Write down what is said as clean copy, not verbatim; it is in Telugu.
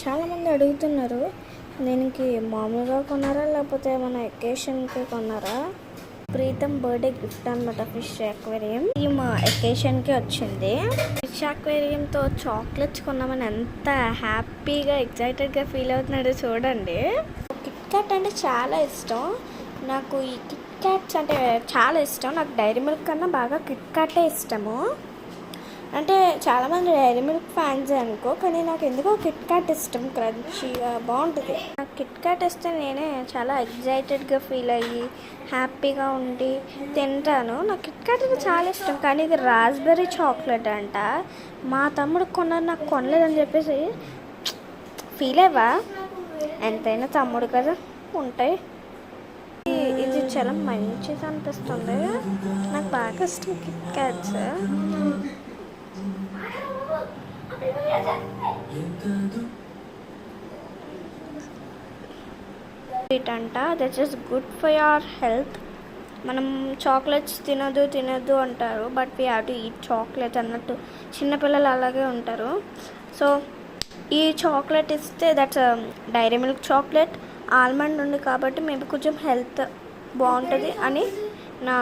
చాలామంది అడుగుతున్నారు, దీనికి మామూలుగా కొన్నారా లేకపోతే మన ఎకేషన్కి కొన్నారా? ప్రీతం బర్త్డే గిఫ్ట్ అనమాట ఫిష్ అక్వేరియం. ఇది మా ఎకేషన్కి వచ్చింది. ఫిష్ అక్వేరియంతో చాక్లెట్స్ కొన్నామని ఎంత హ్యాపీగా ఎక్సైటెడ్గా ఫీల్ అవుతున్నాడో చూడండి. కిట్ క్యాట్ అంటే చాలా ఇష్టం నాకు. ఈ కిట్ క్యాట్స్ అంటే చాలా ఇష్టం నాకు. డైరీ మిల్క్ కన్నా బాగా కిట్ క్యాటే ఇష్టము. అంటే చాలామంది డైరీ మిల్క్ ఫ్యాన్స్ అనుకో, కానీ నాకు ఎందుకో కిట్ క్యాట్ ఇష్టం. క్రంచీగా బాగుంటుంది. నాకు కిట్ క్యాట్ ఇస్తే నేనే చాలా ఎగ్జైటెడ్గా ఫీల్ అయ్యి హ్యాపీగా ఉండి తింటాను. నాకు కిట్ క్యాట్ అంటే చాలా ఇష్టం. కానీ ఇది రాస్బెర్రీ చాక్లెట్ అంట. మా తమ్ముడు కొన్నారు, నాకు కొనలేదని చెప్పేసి ఫీల్ అవ్వా. ఎంతైనా తమ్ముడు కదా, ఉంటాయి. ఇది చాలా మంచిది అనిపిస్తుంది. నాకు బాగా ఇష్టం కిట్ క్యాట్స్. అంట that is good for your health. మనం చాక్లెట్స్ తినదు అంటారు, but we have to eat chocolate అన్నట్టు చిన్నపిల్లలు అలాగే ఉంటారు. సో ఈ చాక్లెట్ ఇస్తే that's Dairy Milk chocolate, almond ఉంది కాబట్టి మేబీ కొంచెం హెల్త్ బాగుంటుంది అని నా